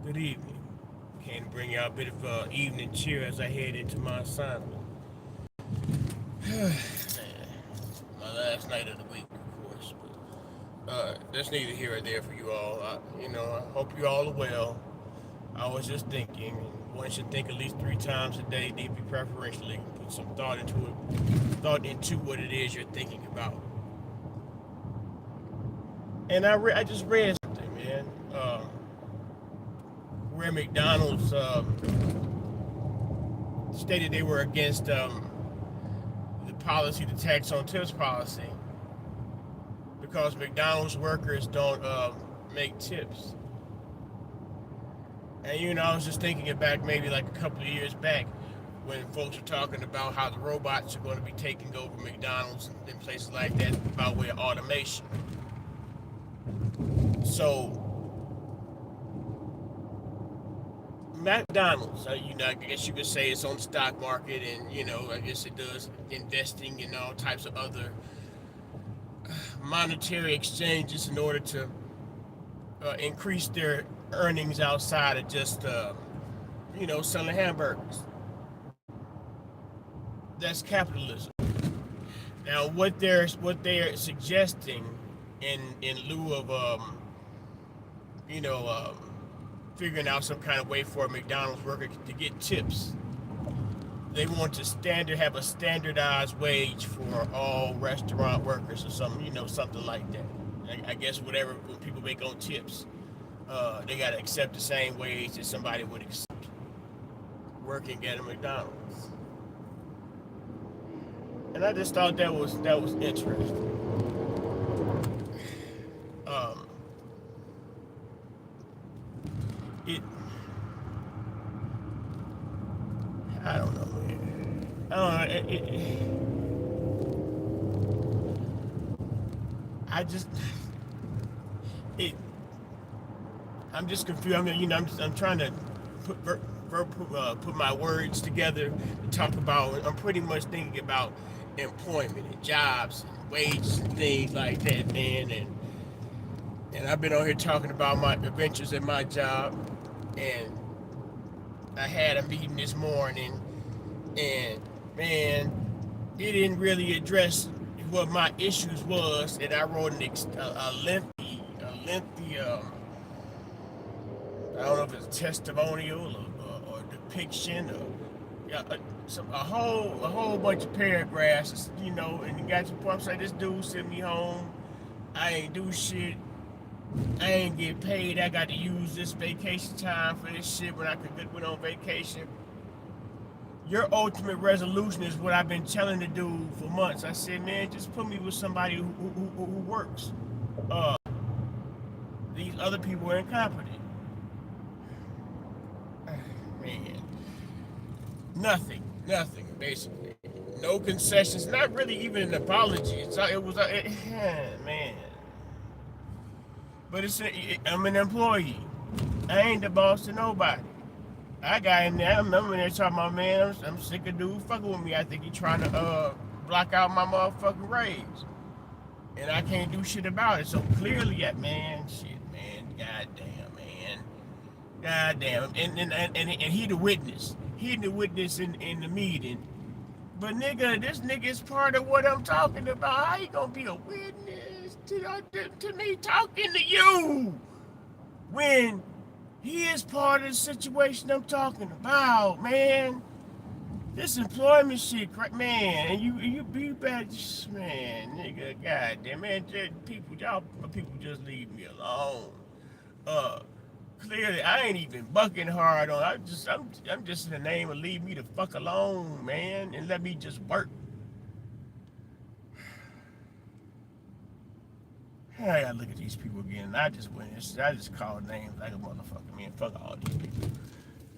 Good evening. Came to bring y'all a bit of evening cheer as I head into my assignment. Man, my last night of the week, of course, but that's neither here or there for you all. I hope you all are well. I was just thinking, one should think at least 3 times a day, deeply preferentially, put some thought into what it is you're thinking about. And I just read something, man. Where McDonald's stated they were against the policy, the tax on tips policy, because McDonald's workers don't make tips. And I was just thinking it back maybe like a couple of years back when folks were talking about how the robots are going to be taking over McDonald's and places like that by way of automation. So McDonald's, I guess you could say it's on the stock market, and I guess it does investing in all types of other monetary exchanges in order to increase their earnings outside of just selling hamburgers. That's capitalism. Now, what they're suggesting in lieu of you know figuring out some kind of way for a McDonald's worker to get tips. They want to have a standardized wage for all restaurant workers or something, something like that. I guess whatever when people make on tips, they gotta accept the same wage that somebody would accept working at a McDonald's. And I just thought that was interesting. Um, it I don't know, man. I don't know. I just it. I'm just confused. I mean, I'm trying to put put my words together to talk about. I'm pretty much thinking about employment and jobs and wages and things like that, man. And I've been on here talking about my adventures at my job, and I had a meeting this morning, and man, it didn't really address what my issues was, and I wrote a lengthy I don't know if it's a testimonial or depiction or a whole bunch of paragraphs, and the guy to the point say this dude sent me home. I ain't do shit. I ain't get paid. I got to use this vacation time for this shit when I could get went on vacation. Your ultimate resolution is what I've been telling the dude for months. I said, man, just put me with somebody who works. Uh, these other people are incompetent. Man, nothing, basically. No concessions. Not really even an apology. Man. But I'm an employee. I ain't the boss to nobody. I got in there. I'm in there talking about, man, I'm sick of dude fucking with me. I think he trying to block out my motherfucking raise. And I can't do shit about it. So clearly, man, shit, man, goddamn, man. Goddamn. And he the witness. He the witness in the meeting. But nigga, this nigga is part of what I'm talking about. How you gonna be a witness to me talking to you when he is part of the situation I'm talking about, man? This employment shit, man, and you be bad, man, nigga, goddamn, man, y'all people just leave me alone. Uh, Clearly, I ain't even bucking hard on. I'm just in the name of leave me the fuck alone, man, and let me just work. I gotta look at these people again. I just called names like a motherfucker, man. Fuck all these people.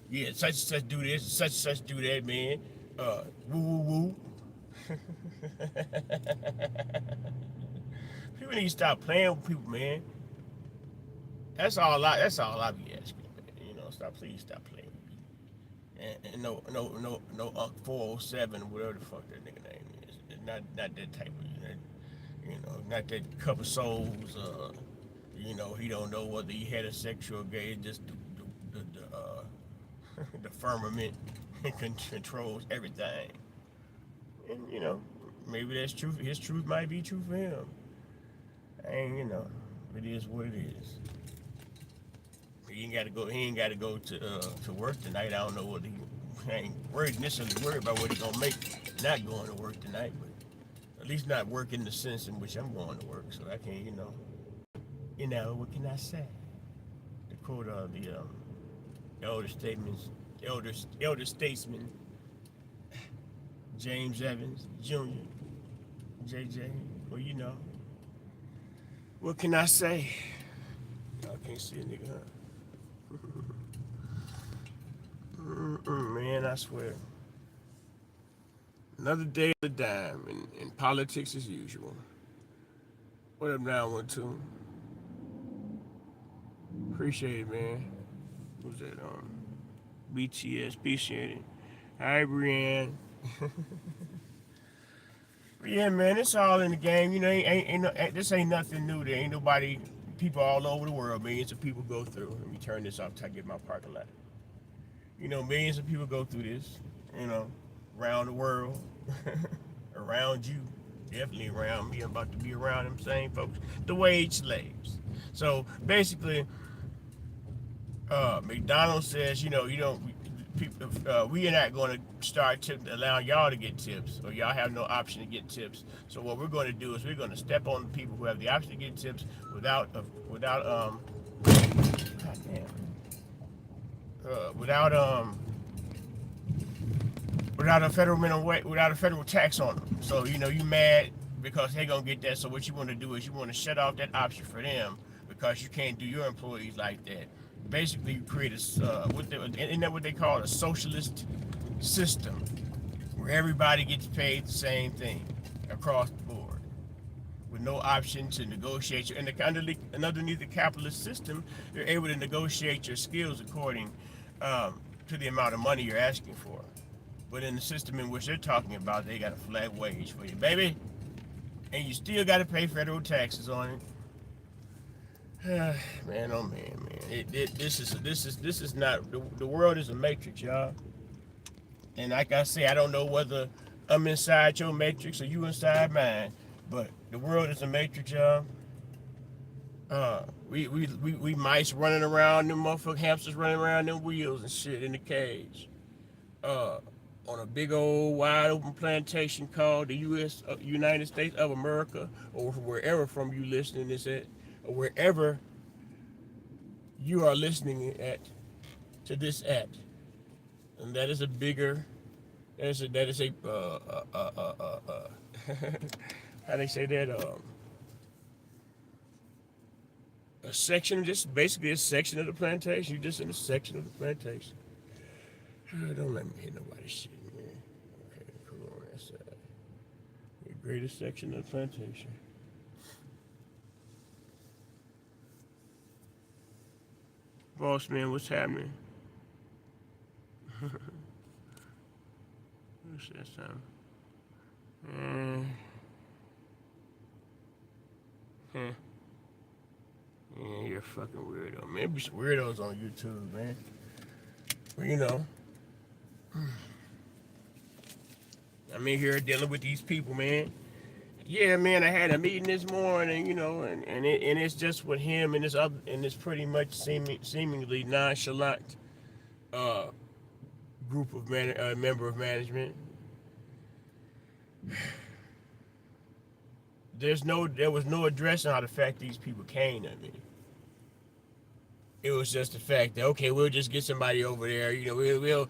Yeah, such and such do this, such and such do that, man. Woo woo woo. People need to stop playing with people, man. That's all I be asking, man. Please stop playing with me. And no 407, whatever the fuck that nigga name is. Not that type of, not that cover souls. He don't know whether he heterosexual or gay. Just the firmament controls everything. And you know, maybe that's true. His truth might be true for him. And you know, it is what it is. He ain't got to go. He ain't got to go to work tonight. I don't know what he ain't necessarily worried about what he gonna make not going to work tonight, but at least not work in the sense in which I'm going to work. So I can't, what can I say? To quote the elder statesman James Evans Jr. JJ. Well, what can I say? Y'all can't see a nigga, huh? Man, I swear. Another day of the dime in politics as usual. What up, 912? Appreciate it, man. Who's that? BTS, appreciate it. Hi, Brienne. But yeah, man, it's all in the game. You know, this ain't nothing new. There ain't nobody, people all over the world, millions of people go through. Let me turn this off till I get my parking lot. You know, millions of people go through this, around the world, around you, definitely around me. I'm about to be around them same folks, the wage slaves. So basically, McDonald's says, we are not going to start allowing y'all to get tips, or y'all have no option to get tips. So what we're going to do is we're going to step on the people who have the option to get tips without a federal minimum wage, without a federal tax on them. So you mad because they're gonna get that. So what you want to do is you want to shut off that option for them because you can't do your employees like that. Basically, you create isn't that what they call a socialist system where everybody gets paid the same thing across the board with no option to negotiate. And underneath the capitalist system, you're able to negotiate your skills according to the amount of money you're asking for. But in the system in which they're talking about, they got a flat wage for you, baby, and you still got to pay federal taxes on it. Man, oh man. This is not the world is a matrix, y'all. And like I say, I don't know whether I'm inside your matrix or you inside mine, but the world is a matrix, y'all. We mice running around, them motherfucking hamsters running around them wheels and shit in the cage. On a big old wide open plantation called the United States of America, or wherever from you listening this at, or wherever you are listening to this at. And that is a bigger, how they say that, a section, just basically a section of the plantation. You're just in a section of the plantation. Don't let me hit nobody's shit, man. Okay, come on, that's the greatest section of the plantation. Boss man, what's happening? What's that sound? Yeah, you're a fucking weirdo, man. Be some weirdos on YouTube, man. Well, I'm in here dealing with these people, man. Yeah, man, I had a meeting this morning, and it's just with him and this pretty much seemingly nonchalant group of member of management. There was no addressing how the fact these people came to me. It was just the fact that, okay, we'll just get somebody over there, we'll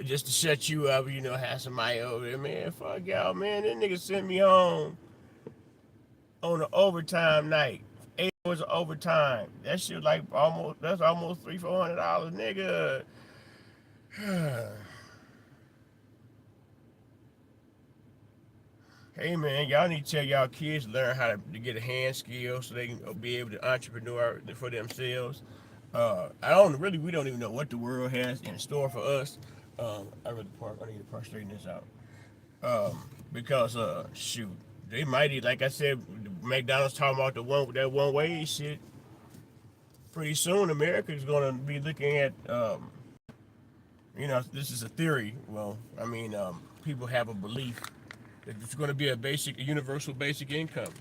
just to shut you up, have somebody over there. Man, fuck y'all, man. That nigga sent me home on an overtime night. 8 hours of overtime. That shit that's almost $300-$400, nigga. Hey man, y'all need to tell y'all kids to learn how to get a hand skill so they can be able to entrepreneur for themselves. We don't even know what the world has in store for us. I need to park straighten this out. Because shoot, they might, like I said, McDonald's talking about that one wage shit. pretty soon America is going to be looking at, this is a theory. Well, I mean, people have a belief that it's going to be a universal basic income,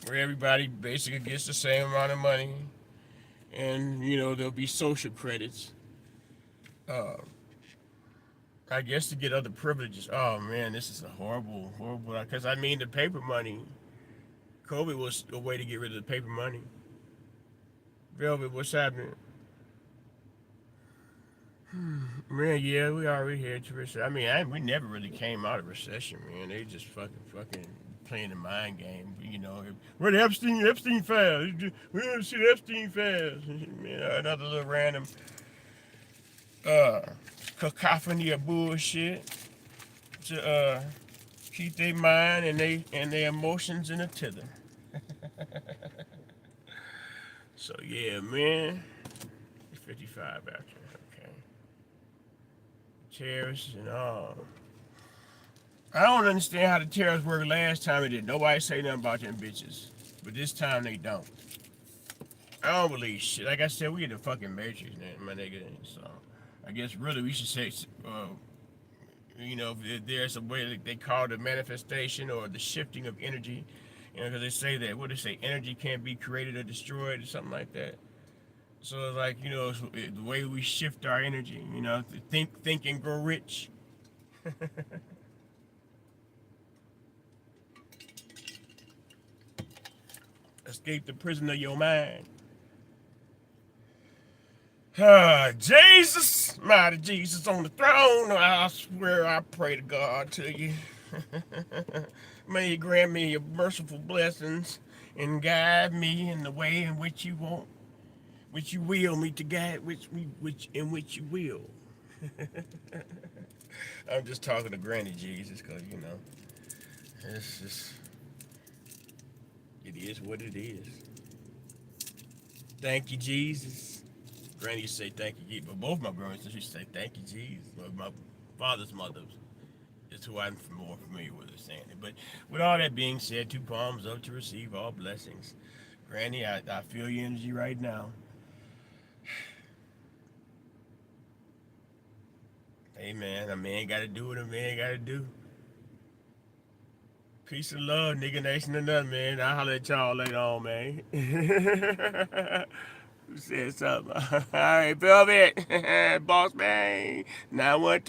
where everybody basically gets the same amount of money, and there'll be social credits. Uh, I guess to get other privileges. Oh man, this is a horrible, horrible. Because I mean, the paper money. COVID was a way to get rid of the paper money. Velvet, what's happening? Man, yeah, we already had to recession. I mean, we never really came out of recession, man. They just fucking playing the mind game. Where the Epstein files? We don't see the Epstein files. Man, another little random uh, cacophony of bullshit to keep their mind and their emotions in a tether. So yeah, man, it's 55 after. Okay, tariffs and all. I don't understand how the tariffs worked last time. It did. Nobody say nothing about them bitches, but this time they don't. I don't believe shit. Like I said, we in the fucking matrix, man, my nigga. So I guess really we should say, if there's a way that they call it the manifestation or the shifting of energy. Because they say that, what they say, energy can't be created or destroyed or something like that. So it's like, it's the way we shift our energy, to think and grow rich. Escape the prison of your mind. Jesus, mighty Jesus on the throne. I swear I pray to God to you. May you grant me your merciful blessings and guide me in the way in which you want, which you will me to guide, which you will. I'm just talking to Granny Jesus, because it's just, it is what it is. Thank you, Jesus. Granny used to say thank you, but both my grandmas used to say thank you, Jesus. But my father's mother is who I'm more familiar with her saying it. But with all that being said, 2 palms up to receive all blessings. Granny, I feel your energy right now. Hey man, a man gotta do what a man gotta do. Peace and love, nigga nation and nothing, man. I'll holler at y'all later on, man. Who said something? All right, Velvet, boss man, 912.